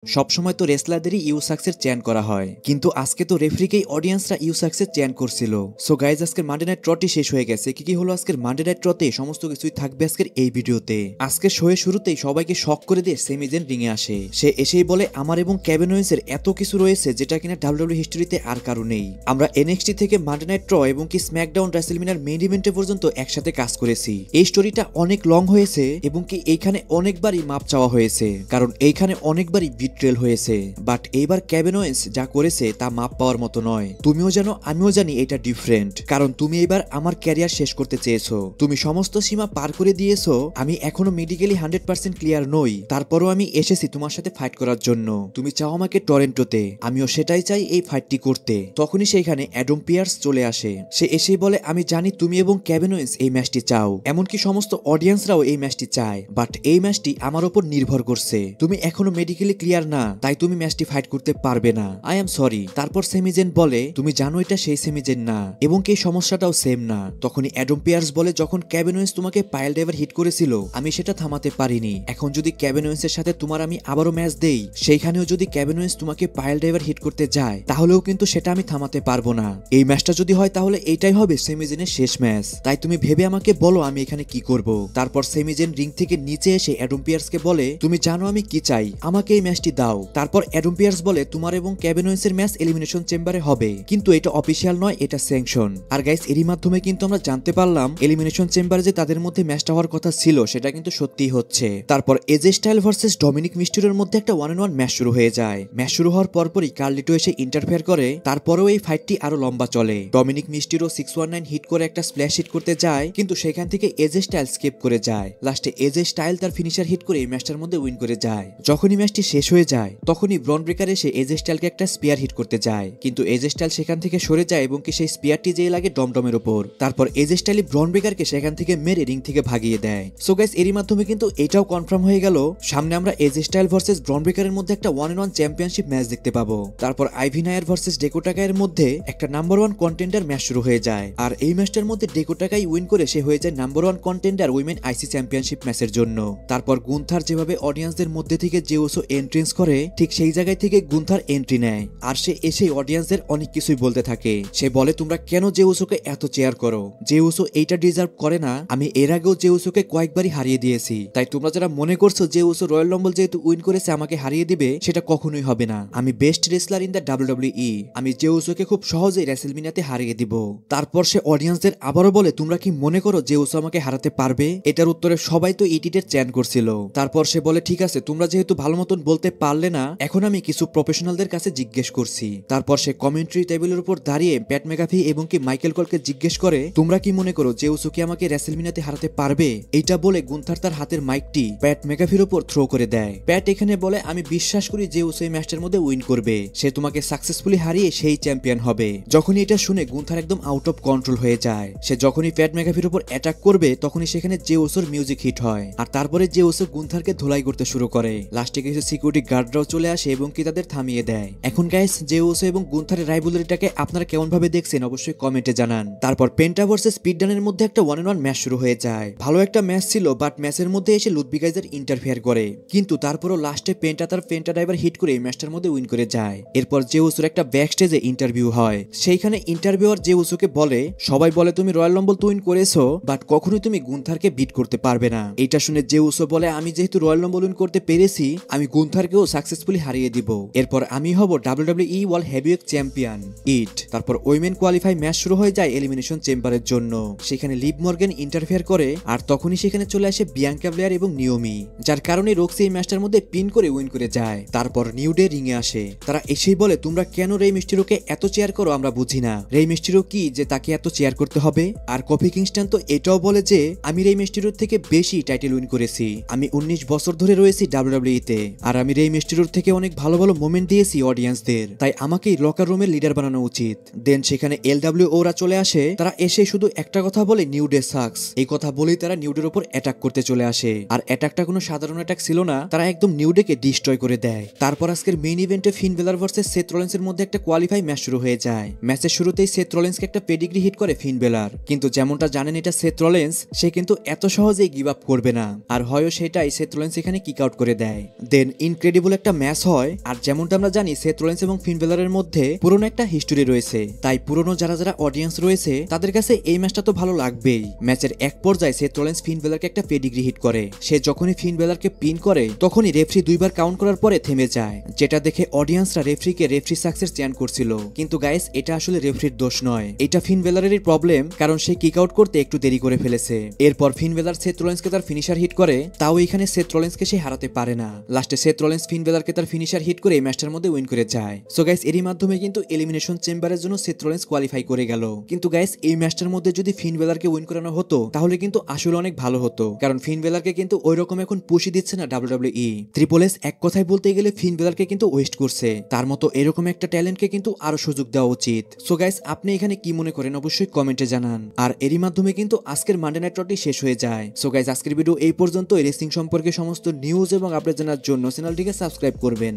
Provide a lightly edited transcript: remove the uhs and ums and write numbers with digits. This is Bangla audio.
সবসময় তো রেসলারদেরই ইউসাক্সের চ্যান করা হয়, কিন্তু আজকে তো রেফারিকেই অডিয়েন্সরা ইউসাক্সের চ্যান করছিল। সো গাইজ, আজকের মানডে নাইট ট্রটি শেষ হয়ে গেছে। কি হলো আজকের মানডে নাইট ট্রতে সমস্ত কিছুই থাকবে আজকের এই ভিডিওতে। আজকের শোয়ের শুরুতেই সবাইকে শক করে দিয়ে সেমি জেন রিং এ আসে। সে এসেই বলে, আমার এবং কেভিন ওয়েন্সের এত কিছু রয়েছে যেটা কিনা ডাব্লিউডব্লিউ হিস্টরিতে আর কারো নেই। আমরা এনএক্সটি থেকে মানডে নাইট ট্র এবং কি স্ম্যাকডাউন রাসেলমিনার মেইন ইভেন্টে পর্যন্ত একসাথে কাজ করেছি। এই স্টোরিটা অনেক লং হয়েছে এবং কি এইখানে অনেকবারই মাপ চাওয়া হয়েছে, কারণ এইখানে অনেকবারই বিট্রেল হয়েছে। বাট এইবার কেভিন ওয়েন্স যা করেছে তা মাপ পাওয়ার মতো নয়। তুমিও জানো, আমিও জানি এটা ডিফারেন্ট, কারণ তুমি এবার আমার ক্যারিয়ার শেষ করতে চেয়েছো। তুমি সমস্ত সীমা পার করে দিয়েছো। আমি এখনো মেডিকেলি 100% ক্লিয়ার নই, তারপরও আমি এসেছি তোমার সাথে ফাইট করার জন্য। তুমি চাও আমাকে টরেন্টোতে, আমিও সেটাই চাই, এই ফাইটটি করতে। তখনই সেখানে অ্যাডাম পিয়ার্স চলে আসে। সে এসেই বলে, আমি জানি তুমি এবং কেভিন ওয়েন্স এই ম্যাচটি চাও, এমনকি সমস্ত অডিয়েন্সরাও এই ম্যাচটি চায়, বাট এই ম্যাচটি আমার উপর নির্ভর করছে। তুমি এখনো মেডিকেলি ক্লিয়ার না, তাই তুমি ম্যাচটি ফাইট করতে পারবে না। I am sorry. তারপর সেমিজেন বলে, তুমি জানো এটা সেই সেমিজেন না, এবং এই সমস্যাটাও সেম না। তখনই অ্যাডাম পিয়ার্স বলে, যখন কেভিন ওয়েন্স তোমাকে পাইল ড্রাইভার হিট করেছিল আমি সেটা থামাতে পারিনি। এখন যদি কেভিন ওয়েন্সের সাথে তোমার আমি আবারও ম্যাচ দেই, সেইখানেও যদি কেভিন ওয়েন্স তোমাকে পাইল ড্রাইভার হিট করতে যায়, তাহলেও কিন্তু সেটা আমি থামাতে পারবো না। এই ম্যাচটা যদি হয় তাহলে এইটাই হবে সেমিজেনের শেষ ম্যাচ। তাই তুমি ভেবে আমাকে বলো আমি এখানে কি করব। তারপর সেমিজেন রিং থেকে নিচে এসে অ্যাডাম পিয়ার্সকে বলে, তুমি জানো আমি কি চাই, আমাকে এই ম্যাচটি দাও। তারপর অ্যাডাম পিয়ার্স বলে, তোমার এবং কেভিন ওয়েন্সের ম্যাচ এলিমিনেশন চেম্বারে হবে, কিন্তু এটা অফিসিয়াল নয়, এটা স্যাংশন। আর গাইস, এরই মাধ্যমে কিন্তু আমরা জানতে পারলাম এলিমিনেশন চেম্বারে যে তাদের মধ্যে ম্যাচটা হওয়ার কথা ছিল সেটা কিন্তু সত্যিই হচ্ছে। তারপর এজে স্টাইল ভার্সেস ডমিনিক মিস্টেরিওর মধ্যে একটা 1-on-1 ম্যাচ শুরু হয়ে যায়। ম্যাচ শুরু হওয়ার পরপরই কার্লিটো এসে ইন্টারফেয়ার করে। তারপরেও এই ফাইটটি আরো লম্বা চলে। ডমিনিক মিস্টেরিও 619 হিট করে একটা স্প্ল্যাশ হিট করতে যায়, কিন্তু সেখান থেকে এজে স্টাইল স্কিপ করে যায়। লাস্টে এজে স্টাইল তার ফিনিশার হিট করে এই ম্যাচটার মধ্যে উইন করে যায়। যখনই ম্যাচটি শেষ হয়ে যায় তখনই ব্রন ব্রেকার এসে এজে স্টাইলকে একটা স্পিয়ার হিট করতে যায়, কিন্তু এজে স্টাইল সেখান থেকে সরে যায় এবং কি সেই স্পিয়ারটি যেয়ে লাগে ডমডমের উপর। তারপর এজে স্টাইল ব্রন ব্রেকারকে সেখান থেকে মেরে রিং থেকে ভাগিয়ে দেয়। সো গাইস, এরই মাধ্যমে কিন্তু এটাও কনফার্ম হয়ে গেল সামনে আমরা এজে স্টাইল ভার্সেস ব্রন ব্রেকারের মধ্যে একটা 1-on-1 চ্যাম্পিয়নশিপ ম্যাচ দেখতে পাবো। তারপর আইভি নায়ার ভার্সেস ডেকোটাকার মধ্যে একটা নাম্বার 1 কন্টেন্ডার ম্যাচ শুরু হয়ে যায়। আর এই ম্যাচটার মধ্যে ডেকোটাকাই উইন করে সে হয়ে যায় নাম্বার 1 কন্টেন্ডার উইমেন আইসি চ্যাম্পিয়নশিপ ম্যাচের জন্য। তারপর গুন্থার যেভাবে অডিয়েন্সদের মধ্যে থেকে জেউসো এন্ট্রেন্স করে, ঠিক সেই জায়গায় থেকে গুন্থার এন্ট্রি নেয়। আর সে এসে অডিয়েন্সদের অনেক কিছুই বলতে থাকে। সে বলে, তোমরা কেন জেউসোকে এত চেয়ার করো? জেউসো এইটা ডিজার্ভ করে না। আমি এর আগেও জেউসোকে কয়েকবারই হারিয়ে দিয়েছি, তাই তোমরা যারা মনে করছো জেউসো রয়্যাল রাম্বল যেহেতু উইন করেছে আমাকে হারিয়ে দিবে, সেটা কখনোই হবে না। আমি বেস্ট রেসলার ইন দ্য ডাব্লিউডব্লিউই, আমি জেউসোকে খুব সহজেই রেসেলমিনাতে হারিয়ে দিব। তারপর সে অডিয়েন্সদের আবারও বলে, তোমরা কি মনে করো জেউসো আমাকে হারাতে পারবে? এটার উত্তরে সবাই তো ইটিটের চ্যান করছিল। তারপর সে বলে, ঠিক আছে, তোমরা যেহেতু ভালো মতন বলতে পারলে না, এখন আমি কিছু প্রফেশনালদের কাছে জিজ্ঞেস করছি। তারপর সে কমেন্ট্রি টেবিলের উপর দাঁড়িয়ে প্যাট ম্যাকাফি এবং কি মাইকেল কলকে জিজ্ঞেস করে, তোমরা কি মনে করো জেউসো কি আমাকে রেসেলমিনাতে হারাতে পারবে? এইটা বলে গুন্থার তার হাতের মাইকটি প্যাট ম্যাকাফির উপর থ্রো করে দেয়। প্যাট এখানে বলে, আমি বিশ্বাস করি জেউসো এই ম্যাচটার মধ্যে উইন করবে, সে তোমাকে সাকসেসফুলি হারিয়ে সেই চ্যাম্পিয়ন হবে। যখনই এটা শুনে গুন্থার একদম আউট অফ কন্ট্রোল হয়ে যায়। সে যখনই প্যাট ম্যাকাফির উপর অ্যাটাক করবে তখনই সেখানে জেউসোর মিউজিক হিট হয়। আর তারপরে জেউসো গুন্থারকে ধোলাই করতে শুরু করে। লাস্টে কিছু সিকিউরিটি গার্ডরাও চলে আসে এবং কি তাদের থামিয়ে দেয়। এখন গাইস, জেউসো এবং গুন্থারের রাইভালরিটাকে আপনারা কেমন ভাবে দেখছেন অবশ্যই কমেন্টে জানান। তারপর পেন্টা ভার্সেস স্পিডডানের মধ্যে একটা 1-on-1 ম্যাচ শুরু হয়ে যায়। ভালো একটা ম্যাচ ছিল, বাট ম্যাচের মধ্যে এসে লুডভিগাইজার ইন্টারফেয়ার করে, কিন্তু তারপরও লাস্টে পেন্টা তার পেন্টা ড্রাইভার হিট করে এই ম্যাচটার মধ্যে উইন করে যায়। এরপর জেউসোর একটা ব্যাক স্টেজে ইন্টারভিউ হয়। সেইখানে ইন্টারভিউয়ার জেউসোকে বলে, সবাই বলে তুমি রয়্যাল রাম্বল তো উইন করেছো, বাট কখনোই তুমি গুন্থারকে বিট করতে পারবে না। এটা শুনে জেউসো বলে, আমি যেহেতু রয়্যাল রাম্বল উইন করতে পেরেছি, আমি গুন্থারকেও সাকসেসফুলি হারিয়ে দিব। এরপর আমি হব ডাব্লিউডব্লিউই ওয়ার্ল্ড হেভিওয়েট চ্যাম্পিয়ন ইট। তারপর উইমেন কোয়ালিফাই ম্যাচ শুরু হয়ে যায় এলিমিনেশন চেম্বারের জন্য। সেখানে লিভ মর্গান ইন্টারফেয়ার করে, আর তখনই সেখানে চলে আসে বিয়াঙ্কা ব্লেয়ার এবং নিওমি, যার কারণে রক্সি এই ম্যাচটার মধ্যে পিন করে উইন করে যায়। তারপর নিউ ডে রিং এ আসে। তারা এসেই বলে, তোমরা কেন রে মিস্টেরিওকে এত চেয়ার করো আমরা বুঝি না। রে মিস্টেরিও কি যে তাকে এত চেয়ার করতে হবে? আর কফি কিংস্টন তো এটাও বলে যে আমি রে মিস্টেরিওর থেকে বেশি টাইটেল উইন করেছি, আমি 19 বছর ধরে রয়েছি ডাব্লিউডব্লিউইতে, আর আমি রে মিস্টেরিওর থেকে অনেক ভালো ভালো মোমেন্ট দিয়েছি অডিয়েন্সদের, তাই আমাকেই লকার রুমের লিডার বানানো উচিত। দেন সেখানে এলডব্লিউওরা চলে আসে। তারা এসে শুধু একটা কথা বলে, নিউ ডে সাকস। এই কথা বলেই তারা নিউ ডের উপর অ্যাটাক করতে চলে আসে। আর অ্যাটাকটা কোনো সাধারণ অ্যাটাক ছিল না, তারা একদম নিউ ডেকে ডিস্ট্রয় করে দেয়। তারপর আজকের মেইন ইভেন্টে ফিন বেলার ভার্সেস সেথ রলিন্সের মধ্যে একটা কোয়ালিফাই ম্যাচ শুরু হয়ে যায়। ম্যাচের শুরুতেই সেথ রলিন্সকে একটা পেডিগ্রি হিট করে ফিন বেলার, কিন্তু যেমনটা জানেন এটা সেথ রলিন্স, সে কিন্তু এত সহজেই গিভ আপ করবে না, আর হয় সেটাই সেথ রলিন্স এখানে কিক আউট করে দেয়। দেন ইনক্রেডিবল ইনক্রেডিবল একটা ম্যাচ হয়। আর যেমনটা আমরা জানি সেথ রলিন্স এবং ফিন বেলারের মধ্যে পুরনো একটা হিস্টোরি রয়েছে, তাই পুরনো যারা যারা অডিয়েন্স রয়েছে তাদের কাছে এই ম্যাচটা তো ভালো লাগবেই। ম্যাচের এক পর্যায়ে সেথ রলিন্স ফিন বেলারকে একটা পেডিগ্রি হিট করে। সে যখনই ফিন বেলারকে পিন করে তখনই রেফরি দুইবার কাউন্ট করার পরে থেমে যায়, যেটা দেখে অডিয়েন্সরা রেফরিকে রেফরি সাকসেস চ্যান করছিল। কিন্তু গাইস এটা আসলে রেফরির দোষ নয়, এটা ফিন বেলারেরই প্রবলেম, কারণ সে কিক আউট করতে একটু দেরি করে ফেলেছে। এরপর ফিন বেলার সেথ রলিন্সকে তার ফিনিশার হিট করে, তাও এখানে সেথ রলিন্সকে সে হারাতে পারে না। লাস্টে সেথ রলিন্স ফিন বেলারকে তার ফিনিশার হিট করে এই ম্যাচটার মধ্যে উইন করে যায়। সো গাইস এরই মাধ্যমে কিন্তু এলিমিনেশন চেম্বারের জন্য সেথ রলিন্স কোয়ালিফাই করে গেল। কিন্তু গাইস এই ম্যাচটার মধ্যে যদি ফিন বেলারকে উইন করানো হতো তাহলে কিন্তু আসলে অনেক ভালো হতো, কারণ ফিন বেলারকে কিন্তু ওই রকম এখন পুশি দিচ্ছে না WWE। ট্রিপল এস এক কথায় বলতে গেলে ফিন বেলারকে কিন্তু ওয়েস্ট করছে, তার মতো এরকম একটা ট্যালেন্টকে কিন্তু আরো সুযোগ দেওয়া উচিত। সো গাইস আপনি এখানে কি মনে করেন অবশ্যই কমেন্টে জানান। আর এরই মাধ্যমে কিন্তু আজকের মানডে নাইট রটি শেষ হয়ে যায়। সো গাইস আজকের ভিডিও এই পর্যন্ত। রেসলিং সম্পর্কে সমস্ত নিউজ এবং আপডেট জানার জন্য চ্যানেলটিকে সাবস্ক্রাইব করবেন।